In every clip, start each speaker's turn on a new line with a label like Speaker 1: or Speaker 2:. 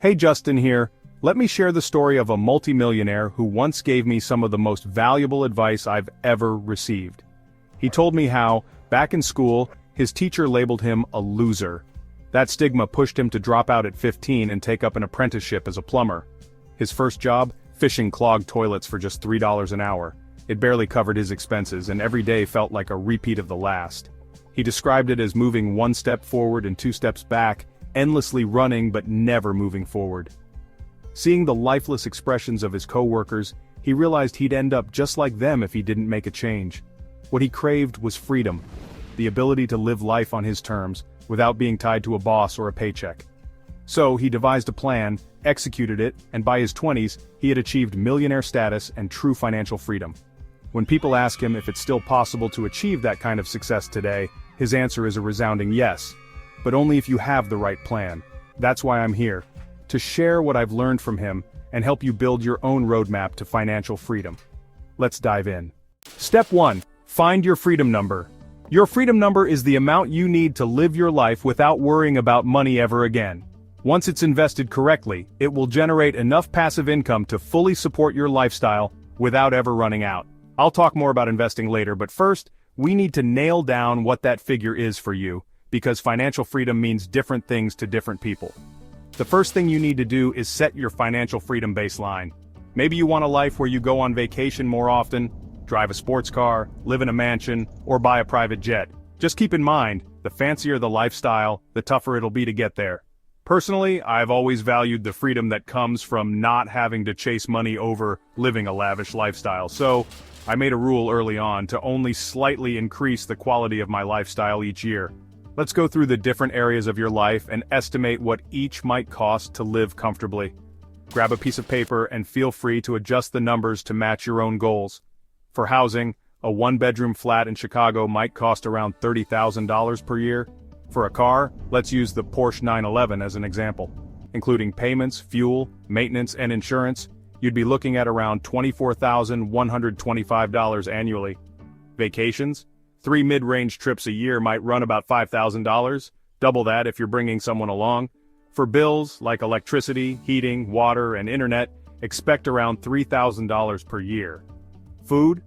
Speaker 1: Hey, Justin here. Let me share the story of a multimillionaire who once gave me some of the most valuable advice I've ever received. He told me how, back in school, his teacher labeled him a loser. That stigma pushed him to drop out at 15 and take up an apprenticeship as a plumber. His first job? Fishing clogged toilets for just $3 an hour. It barely covered his expenses, and every day felt like a repeat of the last. He described it as moving one step forward and two steps back, endlessly running but never moving forward. Seeing the lifeless expressions of his co-workers, he realized he'd end up just like them if he didn't make a change. What he craved was freedom, the ability to live life on his terms, without being tied to a boss or a paycheck. So he devised a plan, executed it, and by his 20s, he had achieved millionaire status and true financial freedom. When people ask him if it's still possible to achieve that kind of success today, his answer is a resounding yes. But only if you have the right plan. That's why I'm here, to share what I've learned from him and help you build your own roadmap to financial freedom. Let's dive in. Step 1. Find your freedom number. Your freedom number is the amount you need to live your life without worrying about money ever again. Once it's invested correctly, it will generate enough passive income to fully support your lifestyle without ever running out. I'll talk more about investing later, but first, we need to nail down what that figure is for you, because financial freedom means different things to different people. The first thing you need to do is set your financial freedom baseline. Maybe you want a life where you go on vacation more often, drive a sports car, live in a mansion, or buy a private jet. Just keep in mind, the fancier the lifestyle, the tougher it'll be to get there. Personally, I've always valued the freedom that comes from not having to chase money over living a lavish lifestyle, so I made a rule early on to only slightly increase the quality of my lifestyle each year. Let's go through the different areas of your life and estimate what each might cost to live comfortably. Grab a piece of paper and feel free to adjust the numbers to match your own goals. For housing, a one-bedroom flat in Chicago might cost around $30,000 per year. For a car, let's use the Porsche 911 as an example. Including payments, fuel, maintenance, and insurance, you'd be looking at around $24,125 annually. Vacations? 3 mid-range trips a year might run about $5,000, double that if you're bringing someone along. For bills, like electricity, heating, water, and internet, expect around $3,000 per year. Food?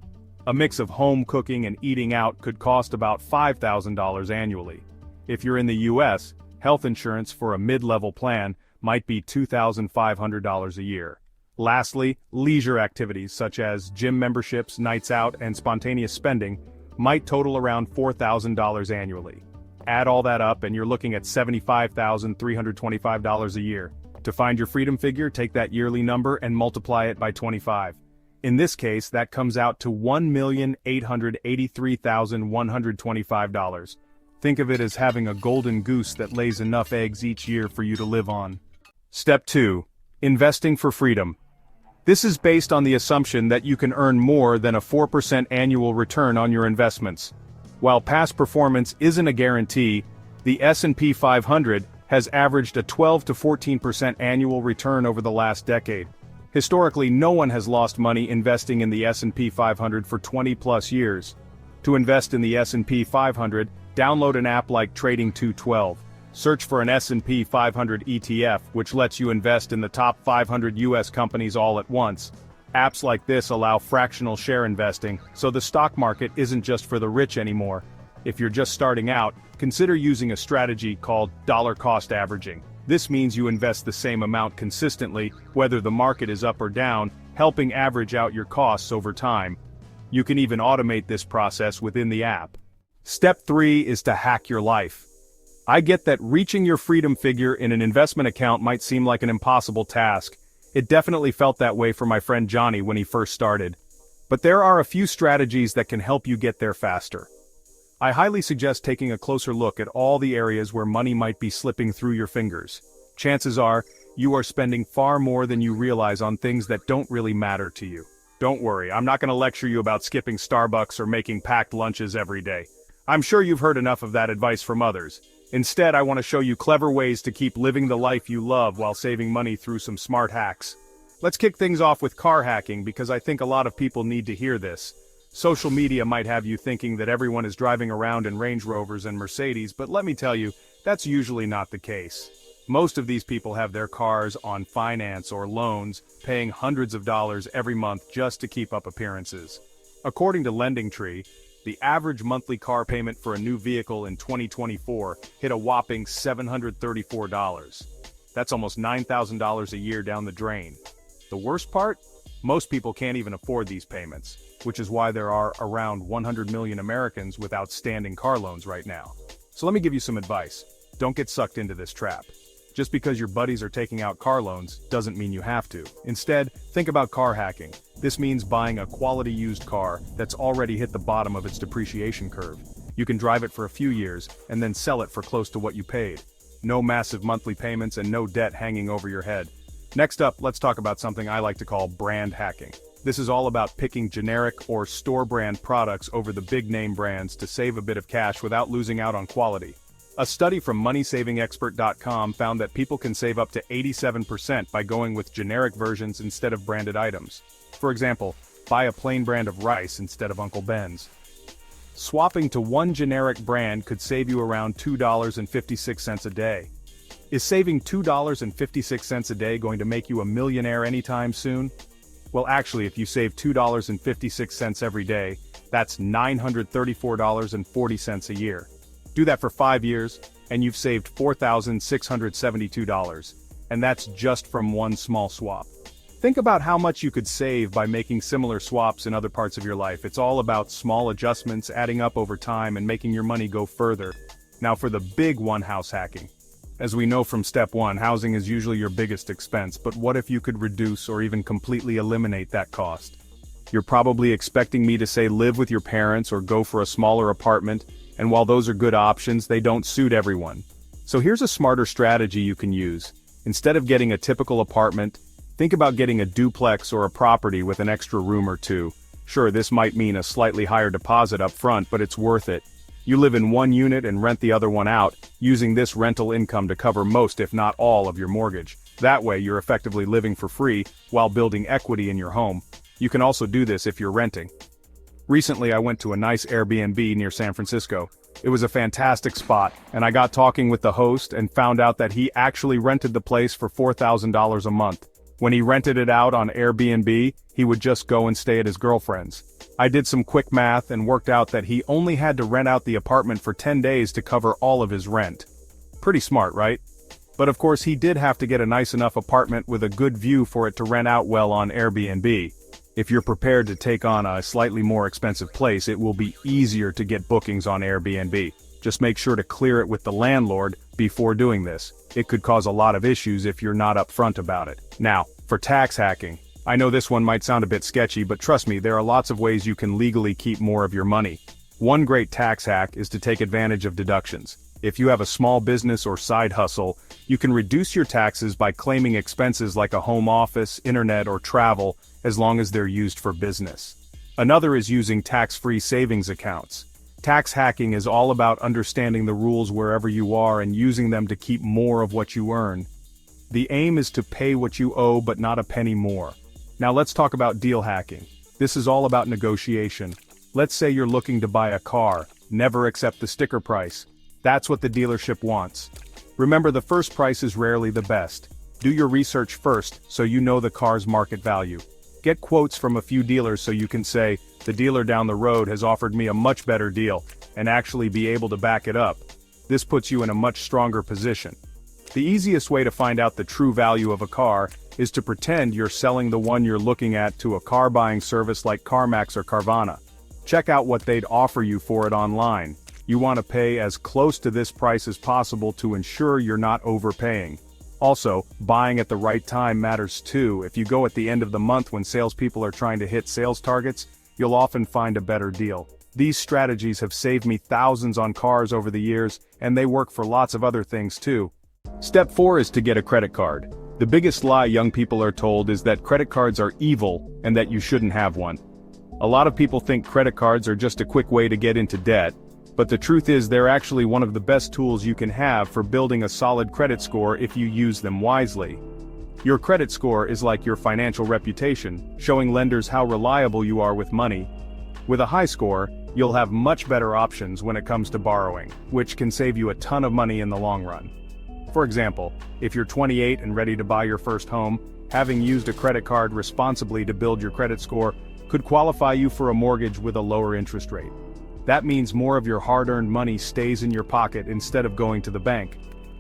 Speaker 1: A mix of home cooking and eating out could cost about $5,000 annually. If you're in the US, health insurance for a mid-level plan might be $2,500 a year. Lastly, leisure activities such as gym memberships, nights out, and spontaneous spending might total around $4,000 annually. Add all that up and you're looking at $75,325 a year. To find your freedom figure, take that yearly number and multiply it by 25. In this case, that comes out to $1,883,125. Think of it as having a golden goose that lays enough eggs each year for you to live on. Step 2. Investing for freedom. This is based on the assumption that you can earn more than a 4% annual return on your investments. While past performance isn't a guarantee, the S&P 500 has averaged a 12 to 14% annual return over the last decade. Historically, no one has lost money investing in the S&P 500 for 20-plus years. To invest in the S&P 500, download an app like Trading 212. Search for an S&P 500 ETF, which lets you invest in the top 500 US companies all at once. Apps like this allow fractional share investing, so the stock market isn't just for the rich anymore. If you're just starting out, consider using a strategy called dollar cost averaging. This means you invest the same amount consistently, whether the market is up or down, helping average out your costs over time. You can even automate this process within the app. Step 3 is to hack your life. I get that reaching your freedom figure in an investment account might seem like an impossible task. It definitely felt that way for my friend Johnny when he first started. But there are a few strategies that can help you get there faster. I highly suggest taking a closer look at all the areas where money might be slipping through your fingers. Chances are, you are spending far more than you realize on things that don't really matter to you. Don't worry, I'm not going to lecture you about skipping Starbucks or making packed lunches every day. I'm sure you've heard enough of that advice from others. Instead, I want to show you clever ways to keep living the life you love while saving money through some smart hacks. Let's kick things off with car hacking because I think a lot of people need to hear this. Social media might have you thinking that everyone is driving around in Range Rovers and Mercedes, but let me tell you, that's usually not the case. Most of these people have their cars on finance or loans, paying hundreds of dollars every month just to keep up appearances. According to LendingTree, the average monthly car payment for a new vehicle in 2024 hit a whopping $734. That's almost $9,000 a year down the drain. The worst part? Most people can't even afford these payments, which is why there are around 100 million Americans with outstanding car loans right now. So let me give you some advice. Don't get sucked into this trap. Just because your buddies are taking out car loans doesn't mean you have to. Instead, think about car hacking. This means buying a quality used car that's already hit the bottom of its depreciation curve. You can drive it for a few years and then sell it for close to what you paid. No massive monthly payments and no debt hanging over your head. Next up, let's talk about something I like to call brand hacking. This is all about picking generic or store brand products over the big name brands to save a bit of cash without losing out on quality. A study from MoneySavingExpert.com found that people can save up to 87% by going with generic versions instead of branded items. For example, buy a plain brand of rice instead of Uncle Ben's. Swapping to one generic brand could save you around $2.56 a day. Is saving $2.56 a day going to make you a millionaire anytime soon? Well, actually, if you save $2.56 every day, that's $934.40 a year. Do that for 5 years, and you've saved $4,672, and that's just from one small swap. Think about how much you could save by making similar swaps in other parts of your life. It's all about small adjustments adding up over time and making your money go further. Now for the big one, house hacking. As we know from step 1, housing is usually your biggest expense, but what if you could reduce or even completely eliminate that cost? You're probably expecting me to say live with your parents or go for a smaller apartment, and while those are good options, they don't suit everyone. So here's a smarter strategy you can use. Instead of getting a typical apartment, think about getting a duplex or a property with an extra room or two. Sure, this might mean a slightly higher deposit up front, but it's worth it. You live in one unit and rent the other one out, using this rental income to cover most if not all of your mortgage. That way you're effectively living for free while building equity in your home. You can also do this if you're renting. Recently I went to a nice Airbnb near San Francisco. It was a fantastic spot, and I got talking with the host and found out that he actually rented the place for $4,000 a month. When he rented it out on Airbnb, he would just go and stay at his girlfriend's. I did some quick math and worked out that he only had to rent out the apartment for 10 days to cover all of his rent. Pretty smart, right? But of course he did have to get a nice enough apartment with a good view for it to rent out well on Airbnb. If you're prepared to take on a slightly more expensive place, it will be easier to get bookings on Airbnb. Just make sure to clear it with the landlord before doing this. It could cause a lot of issues if you're not upfront about it. Now, for tax hacking. I know this one might sound a bit sketchy, but trust me, there are lots of ways you can legally keep more of your money. One great tax hack is to take advantage of deductions. If you have a small business or side hustle, you can reduce your taxes by claiming expenses like a home office, internet, or travel, as long as they're used for business. Another is using tax-free savings accounts. Tax hacking is all about understanding the rules wherever you are and using them to keep more of what you earn. The aim is to pay what you owe but not a penny more. Now let's talk about deal hacking. This is all about negotiation. Let's say you're looking to buy a car. Never accept the sticker price. That's what the dealership wants. Remember, the first price is rarely the best. Do your research first so you know the car's market value. Get quotes from a few dealers so you can say, the dealer down the road has offered me a much better deal, and actually be able to back it up. This puts you in a much stronger position. The easiest way to find out the true value of a car is to pretend you're selling the one you're looking at to a car buying service like CarMax or Carvana. Check out what they'd offer you for it online. You want to pay as close to this price as possible to ensure you're not overpaying. Also, buying at the right time matters too. If you go at the end of the month when salespeople are trying to hit sales targets, you'll often find a better deal. These strategies have saved me thousands on cars over the years, and they work for lots of other things too. Step 4 is to get a credit card. The biggest lie young people are told is that credit cards are evil and that you shouldn't have one. A lot of people think credit cards are just a quick way to get into debt, but the truth is they're actually one of the best tools you can have for building a solid credit score if you use them wisely. Your credit score is like your financial reputation, showing lenders how reliable you are with money. With a high score, you'll have much better options when it comes to borrowing, which can save you a ton of money in the long run. For example, if you're 28 and ready to buy your first home, having used a credit card responsibly to build your credit score could qualify you for a mortgage with a lower interest rate. That means more of your hard-earned money stays in your pocket instead of going to the bank.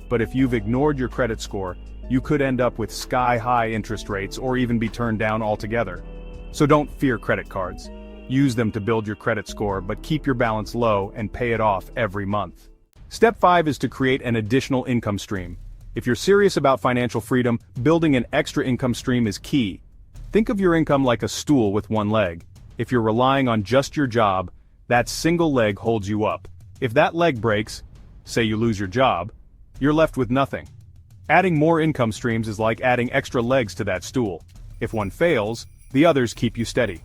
Speaker 1: But if you've ignored your credit score, you could end up with sky-high interest rates or even be turned down altogether. So don't fear credit cards. Use them to build your credit score, but keep your balance low and pay it off every month. Step 5 is to create an additional income stream. If you're serious about financial freedom, building an extra income stream is key. Think of your income like a stool with one leg. If you're relying on just your job, that single leg holds you up. If that leg breaks, say you lose your job, you're left with nothing. Adding more income streams is like adding extra legs to that stool. If one fails, the others keep you steady.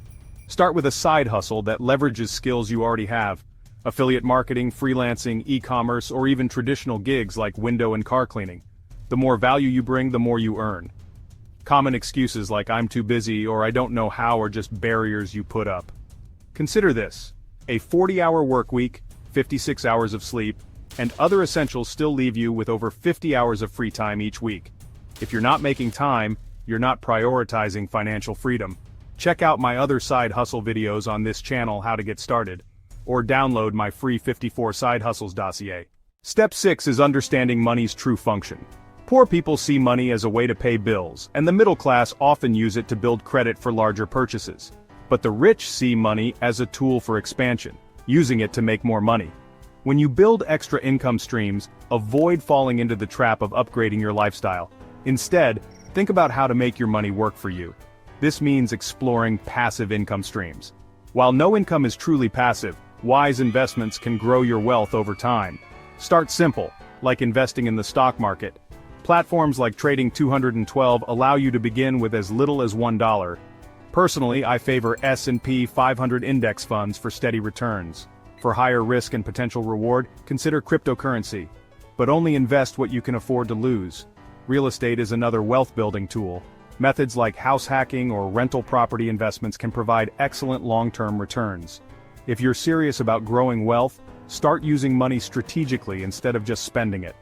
Speaker 1: Start with a side hustle that leverages skills you already have. Affiliate marketing, freelancing, e-commerce, or even traditional gigs like window and car cleaning. The more value you bring, the more you earn. Common excuses like I'm too busy or I don't know how are just barriers you put up. Consider this: a 40-hour work week, 56 hours of sleep, and other essentials still leave you with over 50 hours of free time each week. If you're not making time, you're not prioritizing financial freedom. Check out my other side hustle videos on this channel, how to get started, or download my free 54 side hustles dossier. Step 6 is understanding money's true function. Poor people see money as a way to pay bills, and the middle class often use it to build credit for larger purchases. But the rich see money as a tool for expansion, using it to make more money. When you build extra income streams, avoid falling into the trap of upgrading your lifestyle. Instead, think about how to make your money work for you. This means exploring passive income streams. While no income is truly passive, wise investments can grow your wealth over time. Start simple, like investing in the stock market. Platforms like Trading 212 allow you to begin with as little as $1. Personally, I favor S&P 500 index funds for steady returns. For higher risk and potential reward, consider cryptocurrency. But only invest what you can afford to lose. Real estate is another wealth-building tool. Methods like house hacking or rental property investments can provide excellent long-term returns. If you're serious about growing wealth, start using money strategically instead of just spending it.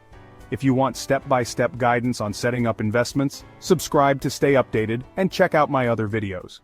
Speaker 1: If you want step-by-step guidance on setting up investments, subscribe to stay updated and check out my other videos.